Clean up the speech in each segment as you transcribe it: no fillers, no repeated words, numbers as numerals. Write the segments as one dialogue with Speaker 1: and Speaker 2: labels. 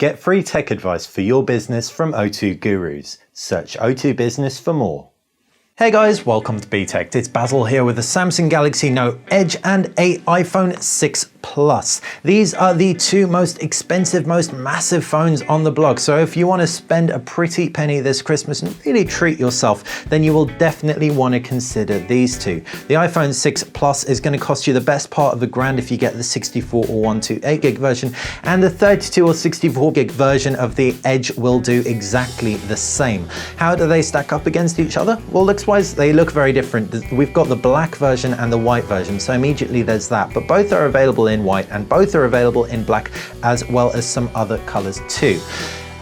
Speaker 1: Get free tech advice for your business from O2 Gurus. Search O2 Business for more. Hey guys, welcome to BTech. It's Basil here with the Samsung Galaxy Note Edge and a iPhone 6 Plus. These are the two most expensive, most massive phones on the block. So if you want to spend a pretty penny this Christmas and really treat yourself, then you will definitely want to consider these two. The iPhone 6 Plus is going to cost you the best part of $1,000 if you get the 64 or 128 gig version, and the 32 or 64 gig version of the Edge will do exactly the same. How do they stack up against each other? Well, looks-wise, they look very different. We've got the black version and the white version, so immediately there's that, but both are available in white and both are available in black, as well as some other colors too.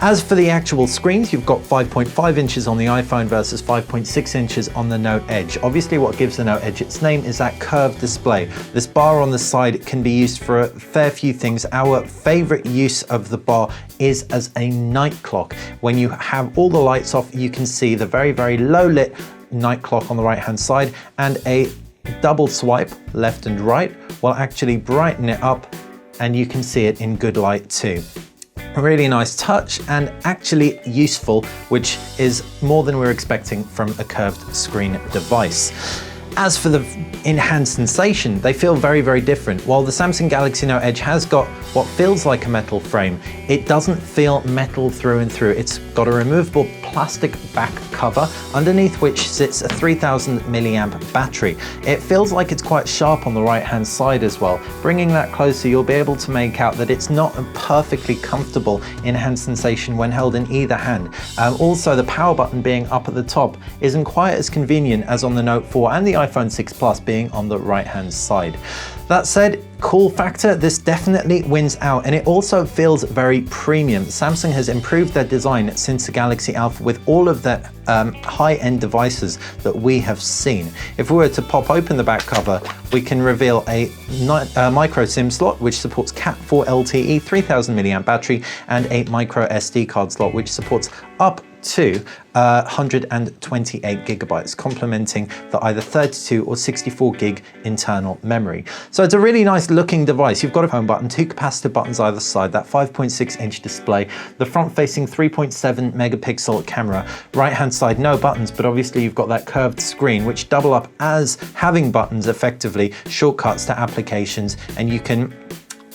Speaker 1: As for the actual screens, you've got 5.5 inches on the iPhone versus 5.6 inches on the Note Edge. Obviously what gives the Note Edge its name is that curved display. This bar on the side can be used for a fair few things. Our favorite use of the bar is as a night clock. When you have all the lights off, you can see the very, very low lit night clock on the right hand side, and a double swipe left and right will actually brighten it up, and you can see it in good light too. A really nice touch and actually useful, which is more than we're expecting from a curved screen device. As for the in-hand sensation, they feel very, very different. While the Samsung Galaxy Note Edge has got what feels like a metal frame, it doesn't feel metal through and through. It's got a removable plastic back cover, underneath which sits a 3000 milliamp battery. It feels like it's quite sharp on the right-hand side as well. Bringing that closer, you'll be able to make out that it's not a perfectly comfortable in-hand sensation when held in either hand. Also, the power button being up at the top isn't quite as convenient as on the Note 4 and the iPhone 6 Plus being on the right-hand side. That said, cool factor, this definitely wins out, and it also feels very premium. Samsung has improved their design since the Galaxy Alpha with all of their high-end devices that we have seen. If we were to pop open the back cover, we can reveal a micro SIM slot which supports Cat 4 LTE, 3000 milliamp battery, and a micro SD card slot which supports up to 128 gigabytes, complementing the either 32 or 64 gig internal memory. So it's a really nice looking device. You've got a home button, two capacitive buttons either side, that 5.6 inch display, the front facing 3.7 megapixel camera, right hand side no buttons, but obviously you've got that curved screen which double up as having buttons, effectively shortcuts to applications, and you can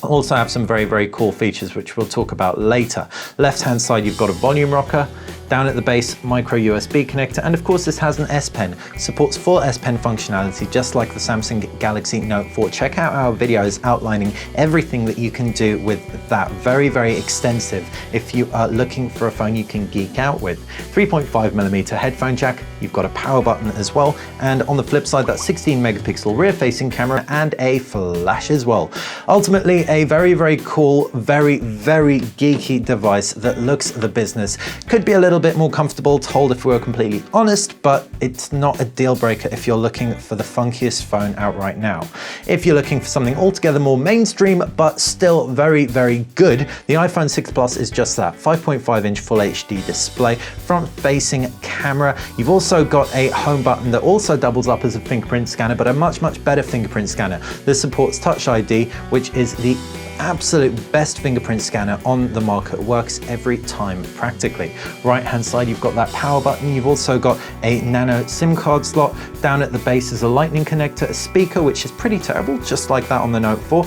Speaker 1: also have some very, very cool features which we'll talk about later. Left hand side you've got a volume rocker, down at the base micro USB connector, and of course this has an S Pen, supports full S Pen functionality just like the Samsung Galaxy Note 4. Check out our videos outlining everything that you can do with that. Very, very extensive if you are looking for a phone you can geek out with. 3.5mm headphone jack, you've got a power button as well, and on the flip side that 16 megapixel rear facing camera and a flash as well. Ultimately a very, very cool, very, very geeky device that looks the business. Could be a little bit more comfortable to hold if we were completely honest, but it's not a deal breaker if you're looking for the funkiest phone out right now. If you're looking for something altogether more mainstream but still very, very good, the iPhone 6 Plus is just that. 5.5 inch full HD display, front facing camera. You've also got a home button that also doubles up as a fingerprint scanner, but a much, much better fingerprint scanner. This supports Touch ID, which is the absolute best fingerprint scanner on the market. Works every time practically. Right hand side you've got that power button. You've also got a nano SIM card slot. Down at the base is a lightning connector, a speaker which is pretty terrible, just like that on the Note 4,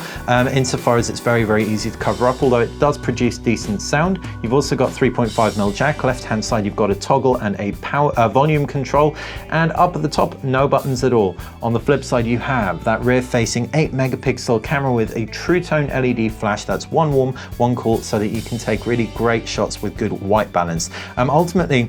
Speaker 1: insofar as it's very, very easy to cover up, although it does produce decent sound. You've also got 3.5mm jack. Left hand side you've got a toggle and a volume control, and up at the top no buttons at all. On the flip side you have that rear facing 8 megapixel camera with a true tone LED flash that's one warm, one cool, so that you can take really great shots with good white balance. Ultimately,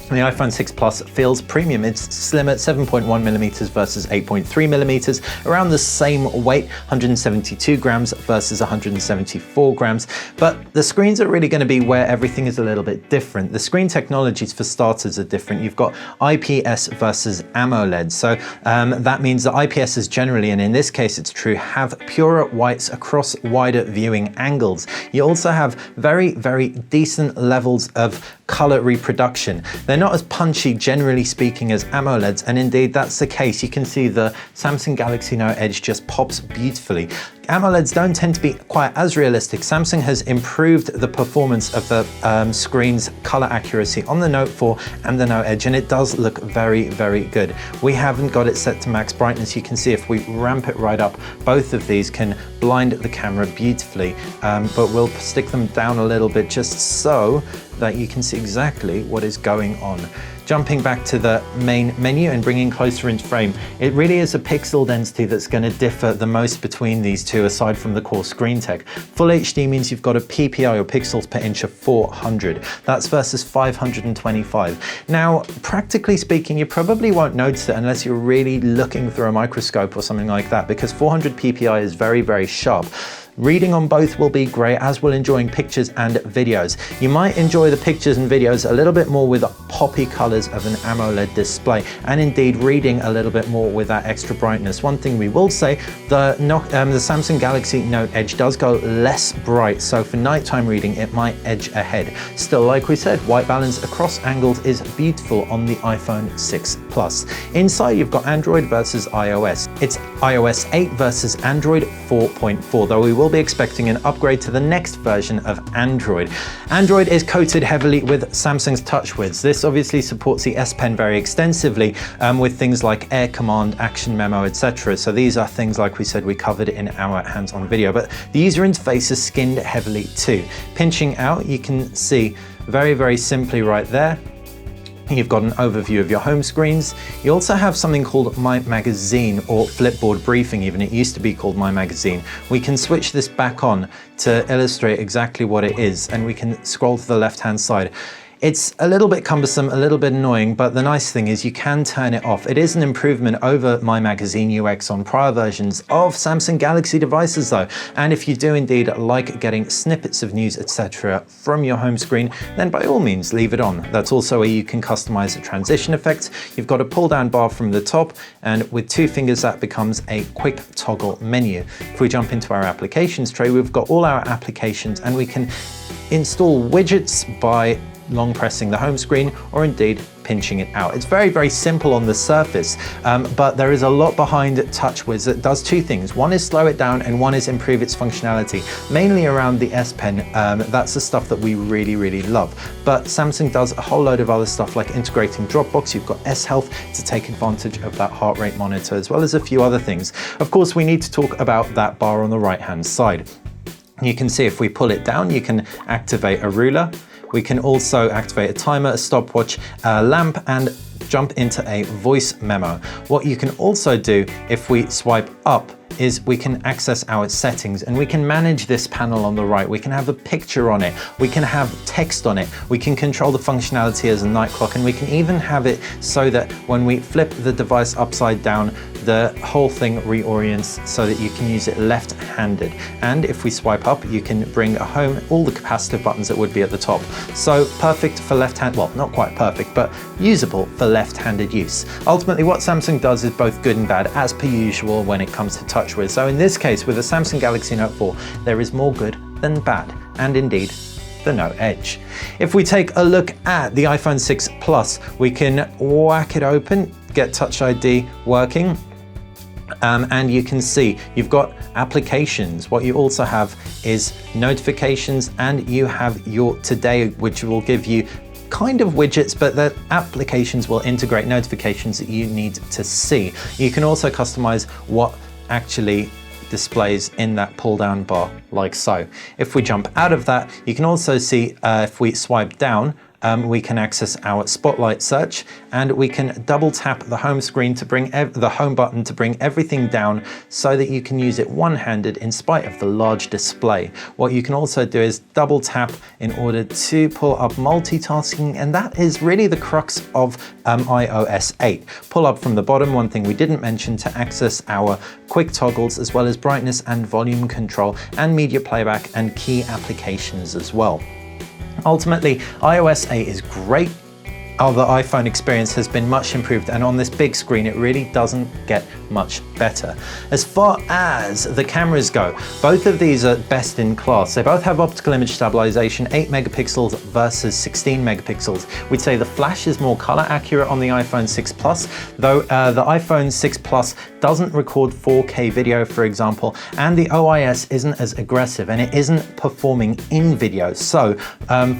Speaker 1: the iPhone 6 Plus feels premium. It's slim at 7.1mm versus 8.3mm, around the same weight, 172 grams versus 174 grams. But the screens are really going to be where everything is a little bit different. The screen technologies for starters are different. You've got IPS versus AMOLED. So that means that IPS is generally, and in this case it's true, have purer whites across wider viewing angles. You also have very, very decent levels of color reproduction. They're not as punchy, generally speaking, as AMOLEDs, and indeed that's the case. You can see the Samsung Galaxy Note Edge just pops beautifully. AMOLEDs don't tend to be quite as realistic. Samsung has improved the performance of the screen's color accuracy on the Note 4 and the Note Edge, and it does look very, very good. We haven't got it set to max brightness. You can see if we ramp it right up, both of these can blind the camera beautifully, but we'll stick them down a little bit just so that you can see exactly what is going on. Jumping back to the main menu and bringing closer into frame, it really is a pixel density that's going to differ the most between these two, aside from the core screen tech. Full HD means you've got a PPI, or pixels per inch, of 400. That's versus 525. Now, practically speaking, you probably won't notice it unless you're really looking through a microscope or something like that, because 400 PPI is very, very sharp. Reading on both will be great, as will enjoying pictures and videos. You might enjoy the pictures and videos a little bit more with the poppy colors of an AMOLED display, and indeed reading a little bit more with that extra brightness. One thing we will say, the Samsung Galaxy Note Edge does go less bright, so for nighttime reading it might edge ahead. Still, like we said, white balance across angles is beautiful on the iPhone 6 Plus. Inside you've got Android versus iOS. It's iOS 8 versus Android 4.4, though we will be expecting an upgrade to the next version of Android. Android is coated heavily with Samsung's TouchWiz. This obviously supports the S Pen very extensively with things like Air Command, Action Memo, etc. So these are things, like we said, we covered in our hands-on video, but the user interface is skinned heavily too. Pinching out, you can see very, very simply right there, you've got an overview of your home screens. You also have something called My Magazine, or Flipboard Briefing even. It used to be called My Magazine. We can switch this back on to illustrate exactly what it is, and we can scroll to the left-hand side. It's a little bit cumbersome, a little bit annoying, but the nice thing is you can turn it off. It is an improvement over My Magazine UX on prior versions of Samsung Galaxy devices though. And if you do indeed like getting snippets of news, etc. from your home screen, then by all means leave it on. That's also where you can customize the transition effect. You've got a pull down bar from the top, and with 2 fingers that becomes a quick toggle menu. If we jump into our applications tray, we've got all our applications, and we can install widgets by long pressing the home screen, or indeed pinching it out. It's very, very simple on the surface, but there is a lot behind TouchWiz that does 2 things. One is slow it down, and one is improve its functionality, mainly around the S Pen. That's the stuff that we really, really love. But Samsung does a whole load of other stuff, like integrating Dropbox. You've got S Health to take advantage of that heart rate monitor, as well as a few other things. Of course, we need to talk about that bar on the right-hand side. You can see if we pull it down, you can activate a ruler. We can also activate a timer, a stopwatch, a lamp, and jump into a voice memo. What you can also do if we swipe up is we can access our settings, and we can manage this panel on the right. We can have a picture on it, we can have text on it, we can control the functionality as a night clock, and we can even have it so that when we flip the device upside down, the whole thing reorients so that you can use it left-handed. And if we swipe up, you can bring home all the capacitive buttons that would be at the top. So perfect for left-hand, well, not quite perfect, but usable for left-handed use. Ultimately, what Samsung does is both good and bad, as per usual when it comes to TouchWiz. So in this case, with the Samsung Galaxy Note 4, there is more good than bad, and indeed the Note Edge. If we take a look at the iPhone 6 Plus, we can whack it open, get Touch ID working, and you can see you've got applications. What you also have is notifications, and you have your Today, which will give you kind of widgets, but the applications will integrate notifications that you need to see. You can also customize what actually displays in that pull down bar, like so. If we jump out of that, you can also see if we swipe down, we can access our spotlight search, and we can double tap the home screen to bring the home button to bring everything down so that you can use it one-handed in spite of the large display. What you can also do is double tap in order to pull up multitasking, and that is really the crux of iOS 8. Pull up from the bottom, one thing we didn't mention, to access our quick toggles, as well as brightness and volume control, and media playback, and key applications as well. Ultimately, iOS 8 is great. other iPhone experience has been much improved, and on this big screen it really doesn't get much better. As far as the cameras go, both of these are best in class. They both have optical image stabilization, 8 megapixels versus 16 megapixels. We'd say the flash is more color accurate on the iPhone 6 Plus, though the iPhone 6 Plus doesn't record 4K video, for example, and the OIS isn't as aggressive and it isn't performing in video. So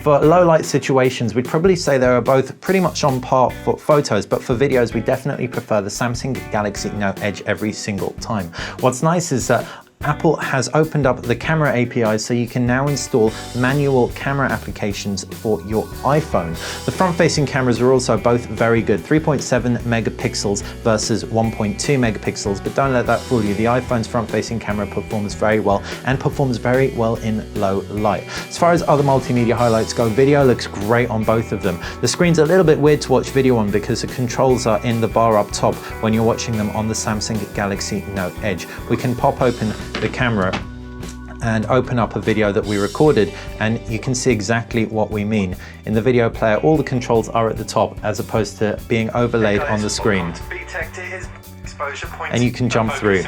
Speaker 1: for low light situations, we'd probably say they are both pretty much on par for photos, but for videos, we definitely prefer the Samsung Galaxy Note Edge every single time. What's nice is that Apple has opened up the camera API, so you can now install manual camera applications for your iPhone. The front-facing cameras are also both very good, 3.7 megapixels versus 1.2 megapixels, but don't let that fool you. The iPhone's front-facing camera performs very well and performs very well in low light. As far as other multimedia highlights go, video looks great on both of them. The screen's a little bit weird to watch video on because the controls are in the bar up top when you're watching them on the Samsung Galaxy Note Edge. We can pop open the camera and open up a video that we recorded, and you can see exactly what we mean. In the video player, all the controls are at the top as opposed to being overlaid on the screen. And you can jump through.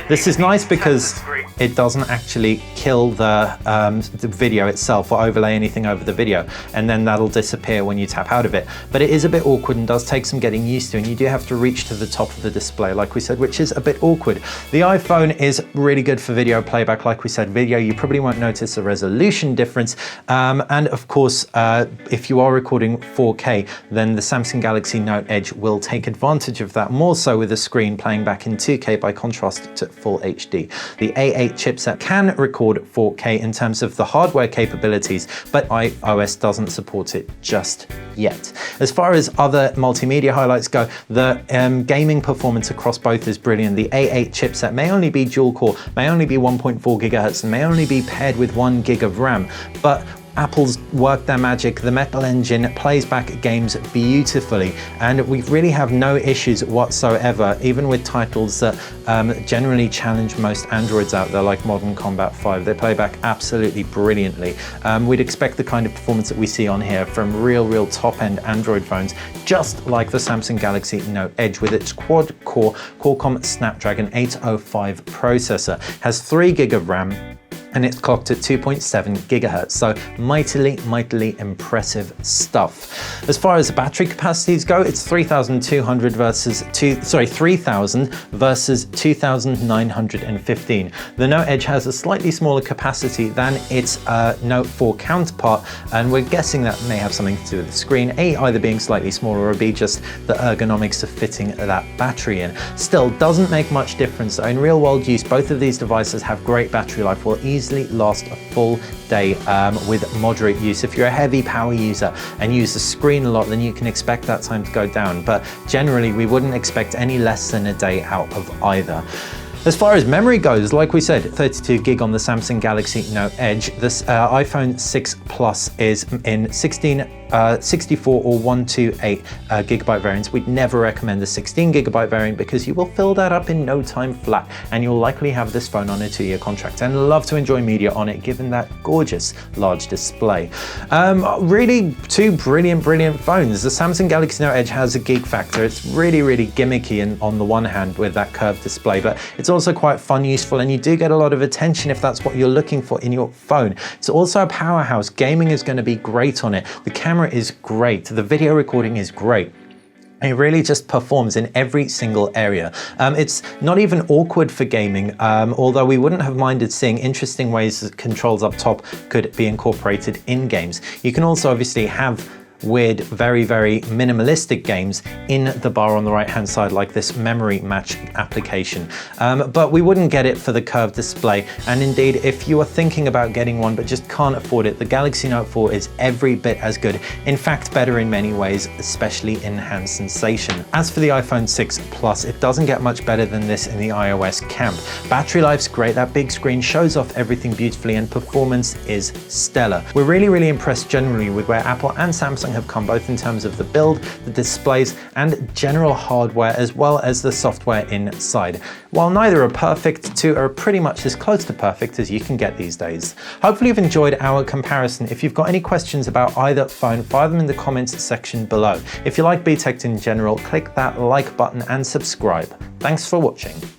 Speaker 1: This is nice because it doesn't actually kill the video itself or overlay anything over the video, and then that'll disappear when you tap out of it. But it is a bit awkward and does take some getting used to, and you do have to reach to the top of the display, like we said, which is a bit awkward. The iPhone is really good for video playback. Like we said, video, you probably won't notice a resolution difference. And of course, if you are recording 4K, then the Samsung Galaxy Note Edge will take advantage of that, more so with a screen playing back in 2K by contrast to Full HD. The A8 chipset can record 4K in terms of the hardware capabilities, but iOS doesn't support it just yet. As far as other multimedia highlights go, the gaming performance across both is brilliant. The A8 chipset may only be dual core, may only be 1.4 gigahertz, and may only be paired with 1 gig of RAM, but Apple's worked their magic. The Metal engine plays back games beautifully, and we really have no issues whatsoever, even with titles that generally challenge most Androids out there, like Modern Combat 5. They play back absolutely brilliantly. We'd expect the kind of performance that we see on here from real top-end Android phones, just like the Samsung Galaxy Note Edge with its quad-core Qualcomm Snapdragon 805 processor. Has 3 gig of RAM, and it's clocked at 2.7 gigahertz, so mightily impressive stuff. As far as the battery capacities go, it's 3,200 versus 3,000 versus 2,915. The Note Edge has a slightly smaller capacity than its Note 4 counterpart, and we're guessing that may have something to do with the screen, A, either being slightly smaller, or B, just the ergonomics of fitting that battery in. Still, doesn't make much difference. In real world use, both of these devices have great battery life, will easily last a full day with moderate use. If you're a heavy power user and use the screen a lot, then you can expect that time to go down, but generally we wouldn't expect any less than a day out of either. As far as memory goes, like we said, 32 gig on the Samsung Galaxy Note Edge. This iPhone 6 Plus is in 64 or 128 gigabyte variants. We'd never recommend the 16 gigabyte variant because you will fill that up in no time flat, and you'll likely have this phone on a 2-year contract and love to enjoy media on it given that gorgeous large display. Really two brilliant phones. The Samsung Galaxy Note Edge has a geek factor. It's really gimmicky on the one hand with that curved display, but it's also quite fun, useful, and you do get a lot of attention if that's what you're looking for in your phone. It's also a powerhouse. Gaming is going to be great on it. The camera is great. The video recording is great. It really just performs in every single area. It's not even awkward for gaming, although we wouldn't have minded seeing interesting ways that controls up top could be incorporated in games. You can also obviously have weird, very minimalistic games in the bar on the right hand side, like this memory match application. But we wouldn't get it for the curved display. And indeed, if you are thinking about getting one but just can't afford it, the Galaxy Note 4 is every bit as good. In fact, better in many ways, especially in hand sensation. As for the iPhone 6 Plus, it doesn't get much better than this in the iOS camp. Battery life's great, that big screen shows off everything beautifully, and performance is stellar. We're really impressed generally with where Apple and Samsung Samsung have come, both in terms of the build, the displays, and general hardware, as well as the software inside. While neither are perfect, two are pretty much as close to perfect as you can get these days. Hopefully you've enjoyed our comparison. If you've got any questions about either phone, fire them in the comments section below. If you like BTech in general, click that like button and subscribe. Thanks for watching.